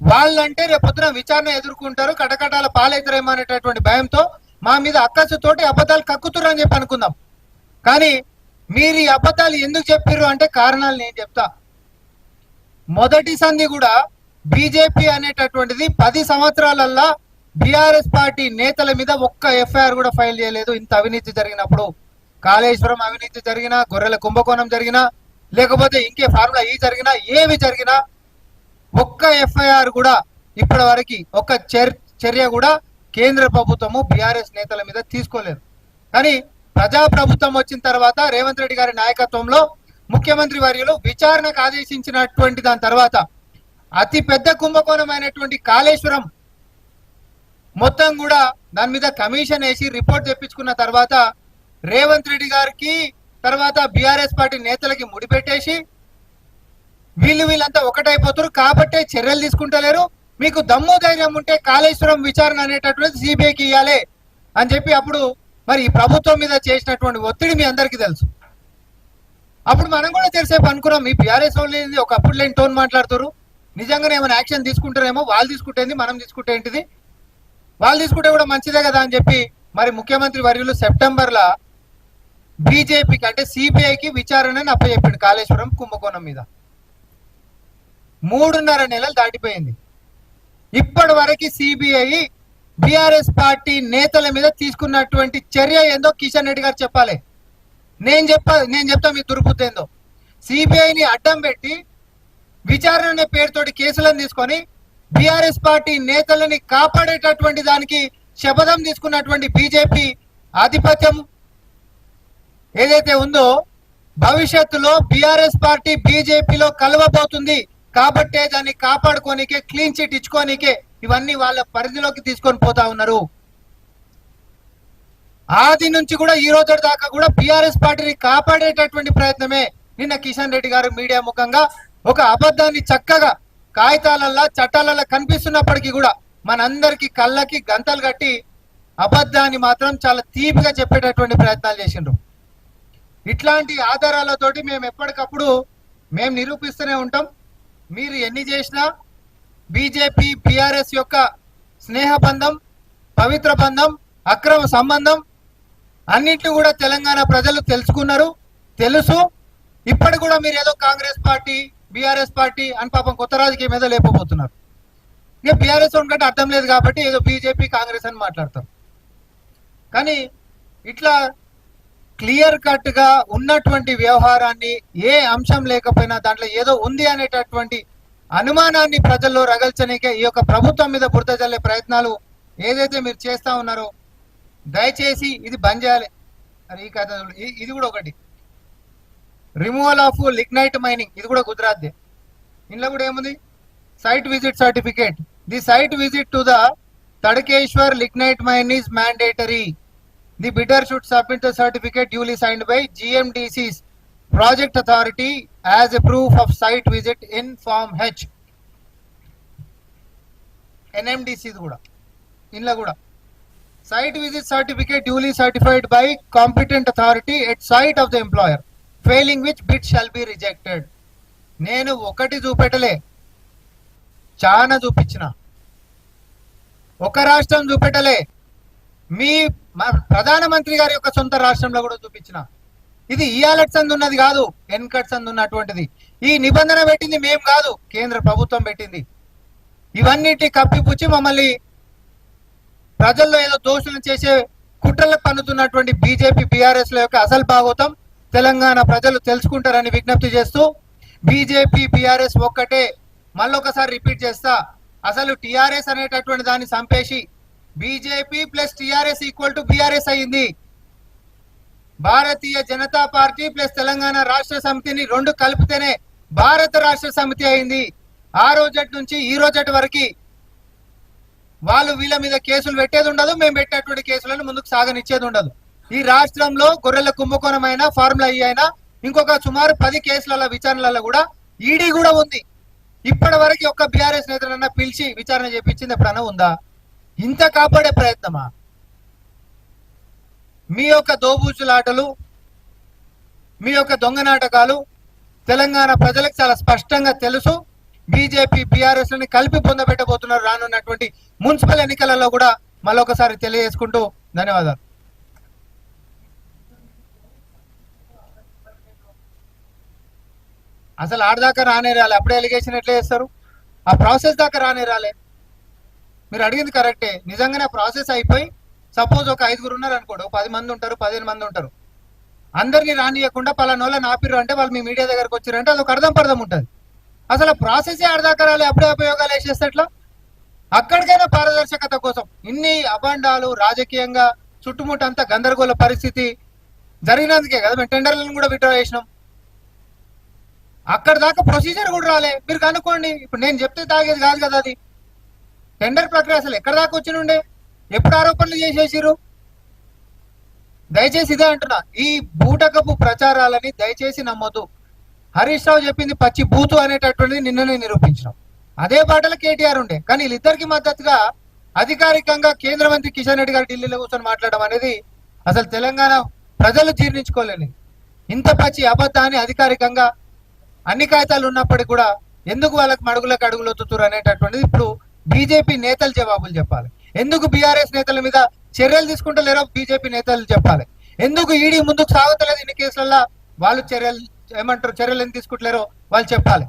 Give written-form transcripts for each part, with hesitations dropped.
వాళ్ళంటే రేపొద్దున విచారణ ఎదుర్కొంటారు, కటకటాల పాలైతారేమో అనేటటువంటి భయంతో మా మీద అక్కసుతోటి అబద్ధాలు కక్కుతురు అని చెప్పి అనుకుందాం. కానీ మీరు ఈ అబద్ధాలు ఎందుకు చెప్పారు అంటే కారణాలు నేను చెప్తా. మొదటి సంధి కూడా బీజేపీ అనేటటువంటిది 10 సంవత్సరాలల్లా బీఆర్ఎస్ పార్టీ నేతల మీద ఒక్క ఎఫ్ఐఆర్ కూడా ఫైల్ చేయలేదు. ఇంత అవినీతి జరిగినప్పుడు, కాళేశ్వరం అవినీతి జరిగినా, గొర్రెల కుంభకోణం జరిగినా, లేకపోతే ఇంకే ఫార్ములా ఈ జరిగినా, ఏవి జరిగినా ఒక్క ఎఫ్ఐఆర్ కూడా ఇప్పటి వరకు ఒక్క చర్య కూడా కేంద్ర ప్రభుత్వము బీఆర్ఎస్ నేతల మీద తీసుకోలేదు. కానీ ప్రజాప్రభుత్వం వచ్చిన తర్వాత రేవంత్ రెడ్డి గారి నాయకత్వంలో ముఖ్యమంత్రి వర్యులు విచారణకు ఆదేశించినటువంటి దాని తర్వాత అతి పెద్ద కుంభకోణమైనటువంటి కాళేశ్వరం మొత్తం కూడా దాని మీద కమిషన్ వేసి రిపోర్ట్ తెప్పించుకున్న తర్వాత రేవంత్ రెడ్డి గారికి తర్వాత బీఆర్ఎస్ పార్టీ నేతలకి ముడిపెట్టేసి వీళ్ళంతా ఒకటైపోతారు కాబట్టే చర్యలు తీసుకుంటలేరు, మీకు దమ్ము ధైర్యం ఉంటే కాళేశ్వరం విచారణ అనేటటువంటి సిబిఐకి ఇవ్వాలి అని చెప్పి అప్పుడు మరి ఈ ప్రభుత్వం మీద చేసినటువంటి ఒత్తిడి మీ అందరికీ తెలుసు. అప్పుడు మనం కూడా తెలిసేపు అనుకున్నాం ఈ బీఆర్ఎస్ వాళ్ళు ఒకప్పుడు లేని టోన్ మాట్లాడుతారు, నిజంగానే ఏమైనా యాక్షన్ తీసుకుంటారేమో, వాళ్ళు తీసుకుంటేంది మనం తీసుకుంటే ఏంటిది, వాళ్ళు తీసుకుంటే కూడా మంచిదే కదా అని చెప్పి మరి ముఖ్యమంత్రి వర్యులు సెప్టెంబర్లో బీజేపీకి అంటే సిబిఐకి విచారణని అప్పచెప్పాడు కాళేశ్వరం కుంభకోణం మీద. 3.5 నెలలు దాటిపోయింది. ఇప్పటి వరకు సిబిఐ బీఆర్ఎస్ పార్టీ నేతల మీద తీసుకున్నటువంటి చర్య ఏందో కిషన్ రెడ్డి గారు చెప్పాలి. నేను చెప్తా మీ దుర్బుద్ధి ఏందో. సిబిఐని అడ్డం పెట్టి విచారణ అనే పేరుతోటి కేసులను తీసుకొని బీఆర్ఎస్ పార్టీ నేతలని కాపాడేటటువంటి దానికి శపథం తీసుకున్నటువంటి బీజేపీ ఆధిపత్యం ఏదైతే ఉందో భవిష్యత్తులో బీఆర్ఎస్ పార్టీ బీజేపీలో కలవబోతుంది కాబట్టే దాన్ని కాపాడుకోనికే, క్లీన్ చిట్ ఇచ్చుకోనికే ఇవన్నీ వాళ్ళ పరిధిలోకి తీసుకొని పోతా ఉన్నారు. ఆది నుంచి కూడా ఈ రోజు దాకా కూడా బీఆర్ఎస్ పార్టీని కాపాడేటటువంటి ప్రయత్నమే. నిన్న కిషన్ రెడ్డి గారు మీడియా ముఖంగా ఒక అబద్ధాన్ని చక్కగా కాగితాలల్లా చట్టాలల్లా కనిపిస్తున్నప్పటికీ కూడా మనందరికి కళ్ళకి గంతలు కట్టి అబద్ధాన్ని మాత్రం చాలా తీపిగా చెప్పేటటువంటి ప్రయత్నాలు చేసిండ్రు. ఇట్లాంటి ఆధారాలతోటి మేము ఎప్పటికప్పుడు మేము నిరూపిస్తూనే ఉంటాం. మీరు ఎన్ని చేసినా బీజేపీ బీఆర్ఎస్ యొక్క స్నేహ బంధం, పవిత్ర బంధం, అక్రమ సంబంధం అన్నింటినీ కూడా తెలంగాణ ప్రజలు తెలుసుకున్నారు, తెలుసు. ఇప్పటి కూడా మీరు ఏదో కాంగ్రెస్ పార్టీ బీఆర్ఎస్ పార్టీ అని పాపం కొత్త రాజకీయం ఏదో లేకపోతున్నారు. ఇక బీఆర్ఎస్ ఉంటే అర్థం లేదు కాబట్టి ఏదో బీజేపీ కాంగ్రెస్ అని మాట్లాడతాం. కానీ ఇట్లా క్లియర్ కట్ గా ఉన్నటువంటి వ్యవహారాన్ని ఏ అంశం లేకపోయినా దాంట్లో ఏదో ఉంది అనేటటువంటి అనుమానాన్ని ప్రజల్లో రగల్చనికే ఈ యొక్క ప్రభుత్వం మీద బురద జల్లే ప్రయత్నాలు ఏదైతే మీరు చేస్తా ఉన్నారో దయచేసి ఇది బంద్ చేయాలి. అది ఈ కథ ఇది కూడా ఒకటి రిమూవల్ ఆఫ్ లిగ్నైట్ మైనింగ్, ఇది కూడా గుజరాత్దే. ఇందులో కూడా ఏముంది site visit certificate. The site visit to the Tadkeshwar lignite mine is mandatory. The bidder should submit the certificate duly signed by GMDC's project authority as a proof of site visit in Form H. NMDC కూడా ఇందులో కూడా site visit certificate duly certified by competent authority at site of the employer, failing which bid shall be rejected. నేను ఒకటి చూపెట్టలే, చాలా చూపించిన. ఒక రాష్ట్రం చూపెట్టలే, మీ ప్రధానమంత్రి గారి యొక్క సొంత రాష్ట్రంలో కూడా చూపించిన. ఇది ఇయాలట్ సందు ఉన్నది కాదు, ఎన్కట్ సందు ఉన్నటువంటిది. ఈ నిబంధన పెట్టింది మేం కాదు, కేంద్ర ప్రభుత్వం పెట్టింది. ఇవన్నిటి కప్పిపుచ్చి మమ్మల్ని ప్రజల్లో ఏదో దోషులను చేసే కుట్రలకు పన్నుతున్నటువంటి బీజేపీ బీఆర్ఎస్ ల యొక్క అసలు భాగోతం తెలంగాణ ప్రజలు తెలుసుకుంటారని విజ్ఞప్తి చేస్తూ బీజేపీ బీఆర్ఎస్ ఒక్కటే. మళ్ళొకసారి రిపీట్ చేస్తా, అసలు టిఆర్ఎస్ అనేటటువంటి దాన్ని చంపేసి BJP plus TRS equal to BRS అయింది. భారతీయ జనతా పార్టీ ప్లస్ తెలంగాణ రాష్ట్ర సమితిని రెండు కలిపితేనే భారత రాష్ట్ర సమితి అయింది. ఆ రోజటి నుంచి ఈ రోజటి వరకు వాళ్ళు వీళ్ళ మీద కేసులు పెట్టేది ఉండదు, మేము పెట్టేటువంటి కేసులను ముందుకు సాగనిచ్చేది ఉండదు. ఈ రాష్ట్రంలో గొర్రెల కుంభకోణం అయినా, ఫార్ములా ఈ అయినా, ఇంకొక సుమారు 10 కేసుల విచారణలలో కూడా ఈడీ కూడా ఉంది. ఇప్పటి వరకు ఒక్క బీఆర్ఎస్ నేతలన్నా పిలిచి విచారణ చేపించింది ఎప్పుడన్నా ఉందా? ఇంత కాపాడే ప్రయత్నమా? మీ యొక్క దోబూచులాటలు, మీ యొక్క దొంగ నాటకాలు తెలంగాణ ప్రజలకు చాలా స్పష్టంగా తెలుసు. బీజేపీ బీఆర్ఎస్ లని కలిపి పొందబెట్టబోతున్నారు రానున్నటువంటి మున్సిపల్ ఎన్నికలలో కూడా మళ్ళొకసారి తెలియజేసుకుంటూ ధన్యవాదాలు. అసలు ఆడదాకా రానే రాలే, అప్పుడే ఎలిగేషన్ ఎట్లా చేస్తారు? ఆ ప్రాసెస్ దాకా రానే రాలే. మీరు అడిగింది కరెక్టే, నిజంగానే ప్రాసెస్ అయిపోయి సపోజ్ ఒక 5 ఉన్నారు అనుకోండి, 10 మంది ఉంటారు, 15 మంది ఉంటారు, అందరినీ రానియకుండా పలానోళ్ళని ఆపిర్రు అంటే వాళ్ళు మీ మీడియా దగ్గరకు వచ్చారంటే అది ఒక అర్థం పర్థం ఉంటుంది. అసలు ప్రాసెస్ ఆడదాకా రాలే, అప్పుడే అపయోగాలు వేసేస్తే ఎట్లా? అక్కడికైనా పారదర్శకత కోసం ఇన్ని అభాండాలు రాజకీయంగా చుట్టుముట్టంతా గందరగోళ పరిస్థితి జరిగినందుకే కదా మేము టెండర్లను కూడా విత్డ్రా చేసినాం. అక్కడ దాకా ప్రొసీజర్ కూడా రాలే. మీరు కనుక్కోండి, ఇప్పుడు నేను చెప్తే తాగేది కాదు కదా అది. టెండర్ ప్రక్రియ అసలు ఎక్కడ దాకా వచ్చినుండే, ఎప్పుడు ఆరోపణలు చేసేసిరు? దయచేసి ఇదే అంటున్నా, ఈ బూటకపు ప్రచారాలని దయచేసి నమ్మొద్దు. హరీష్ రావు చెప్పింది పచ్చి బూతు అనేటటువంటిది నిన్ననే నిరూపించినాం. అదే బాటలో కేటీఆర్ ఉండే, కానీ వీళ్ళిద్దరికి మద్దతుగా అధికారికంగా కేంద్ర మంత్రి కిషన్ రెడ్డి గారు ఢిల్లీలో కూర్చొని మాట్లాడడం అనేది అసలు తెలంగాణ ప్రజలు జీర్ణించుకోలేని ఇంత పచ్చి అబద్ధాన్ని అధికారికంగా అన్ని కాగితాలు ఉన్నప్పటికీ కూడా ఎందుకు వాళ్ళకి మడుగులకు అడుగులు ఒత్తుతురు అనేటటువంటిది ఇప్పుడు బీజేపీ నేతలు జవాబులు చెప్పాలి. ఎందుకు బీఆర్ఎస్ నేతల మీద చర్యలు తీసుకుంటలేరో బీజేపీ నేతలు చెప్పాలి. ఎందుకు ఈడీ ముందుకు సాగుతలేదు ఇన్ని కేసులలో, వాళ్ళు చర్యలు ఎందుకు తీసుకుంటలేరో వాళ్ళు చెప్పాలి.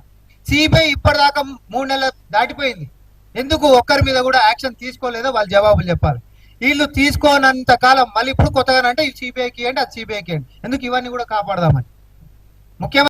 సిబిఐ ఇప్పటిదాకా 3 నెలలు దాటిపోయింది, ఎందుకు ఒక్కరి మీద కూడా యాక్షన్ తీసుకోలేదో వాళ్ళు జవాబులు చెప్పాలి. వీళ్ళు తీసుకోనంత కాలం మళ్ళీ ఇప్పుడు కొత్తగానంటే ఇది సిబిఐకి ఇవ్వండి, అది సిబిఐకి ఇవ్వండి, ఎందుకు ఇవన్నీ కూడా కాపాడదామని. ముఖ్యమంత్రి